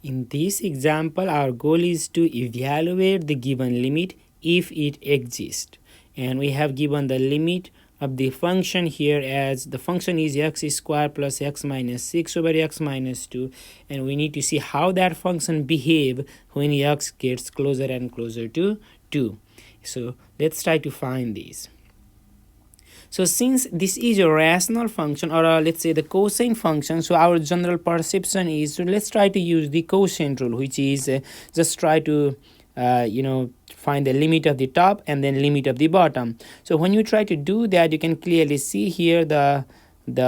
In this example, our goal is to evaluate the given limit if it exists. And we have given the limit of the function here as the function is x squared plus x minus 6 over x minus 2. And we need to see how that function behave when x gets closer and closer to 2. So let's try to find this. So since this is a rational function, or let's say the cosine function, so our general perception is, so let's try to use the quotient rule, which is just try to find the limit of the top and then limit of the bottom. So when you try to do that, you can clearly see here the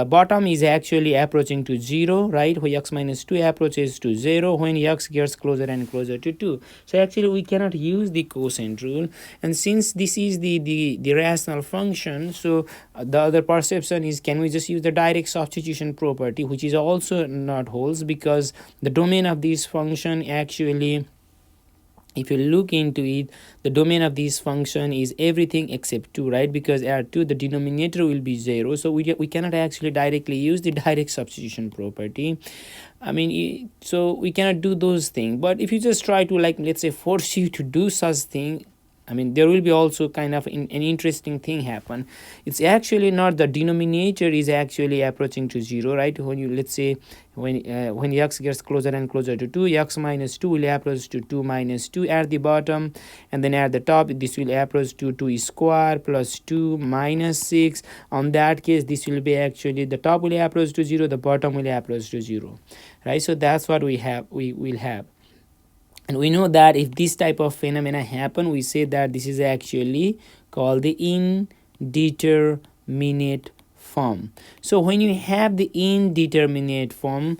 bottom is actually approaching to 0, right? When x minus 2 approaches to 0, when x gets closer and closer to 2. So actually we cannot use the quotient rule. And since this is the rational function, so the other perception is, can we just use the direct substitution property, which is also not holds, because the domain of this function actually, if you look into it, the domain of this function is everything except 2, right? Because at 2 the denominator will be 0, so we cannot actually directly use the direct substitution property. I mean, so we cannot do those things. But if you just try to, like, let's say, force you to do such thing, I mean, there will be also kind of an interesting thing happen. It's actually not the denominator is actually approaching to 0, right? When you, let's say, when x gets closer and closer to 2, x minus 2 will approach to 2 minus 2 at the bottom, and then at the top this will approach to 2 square plus 2 minus 6. On that case, this will be actually, the top will approach to 0, the bottom will approach to 0, right? So that's what we will have. And we know that if this type of phenomena happen, we say that this is actually called the indeterminate form. So when you have the indeterminate form,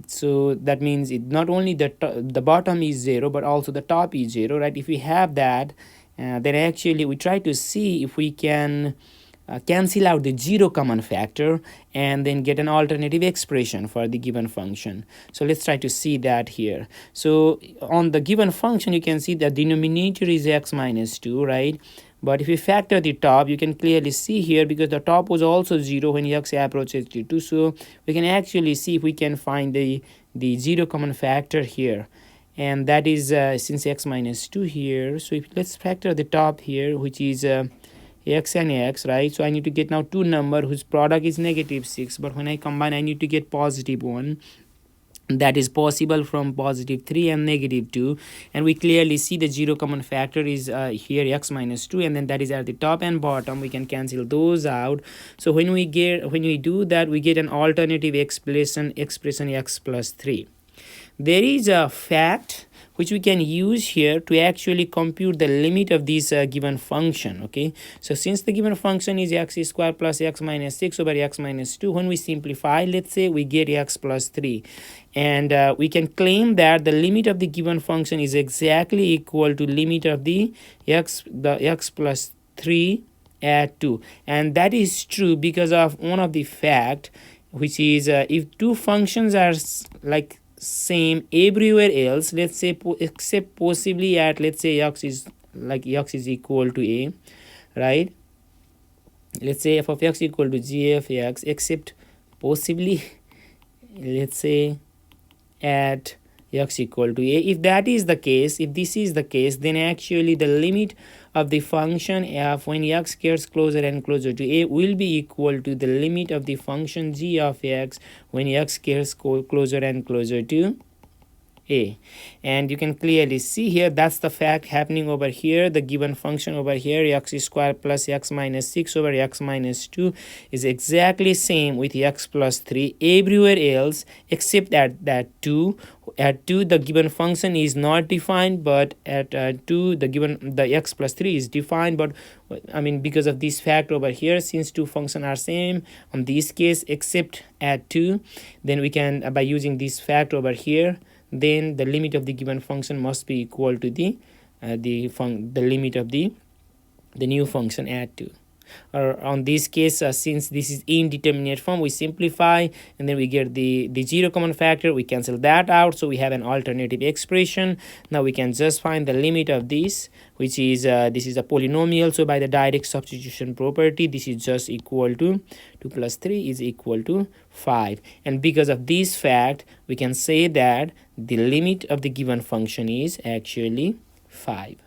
so that means it not only the bottom is 0, but also the top is 0, right? If we have that, then actually we try to see if we can cancel out the 0 common factor and then get an alternative expression for the given function. So let's try to see that here. So on the given function, you can see that denominator is x minus 2, right? But if you factor the top, you can clearly see here, because the top was also 0 when x approaches to 2. So we can actually see if we can find the 0 common factor here. And that is since x minus 2 here. So if let's factor the top here, which is x and x, right? So I need to get now two number whose product is negative 6, but when I combine, I need to get positive 1. That is possible from positive 3 and negative 2, and we clearly see the 0 common factor is here x minus 2, and then that is at the top and bottom. We can cancel those out. So when we do that, we get an alternative expression x plus 3. There is a fact which we can use here to actually compute the limit of this given function. Okay, so since the given function is x squared plus x minus 6 over x minus 2, when we simplify, let's say, we get x plus 3, and we can claim that the limit of the given function is exactly equal to limit of the x plus 3 at 2. And that is true because of one of the fact, which is if two functions are like same everywhere else, let's say except possibly at, let's say, x is equal to a, right? Let's say f of x equal to g of x, except possibly, let's say, at x equal to a. If that is the case, if this is the case, then actually the limit of the function f when x gets closer and closer to a will be equal to the limit of the function g of x when x gets closer and closer to a. And you can clearly see here that's the fact happening over here. The given function over here, x squared plus x minus 6 over x minus 2, is exactly same with x plus 3 everywhere else except at that 2. At 2 the given function is not defined, but at 2 the x plus 3 is defined. But I mean, because of this fact over here, since two functions are same on this case except at 2, then we can, by using this fact over here, then the limit of the given function must be equal to the limit of the new function at 2. or on this case, since this is indeterminate form, we simplify and then we get the zero common factor. We cancel that out, so we have an alternative expression. Now we can just find the limit of this, which is this is a polynomial, so by the direct substitution property, this is just equal to 2 plus 3 is equal to 5. And because of this fact, we can say that the limit of the given function is actually 5.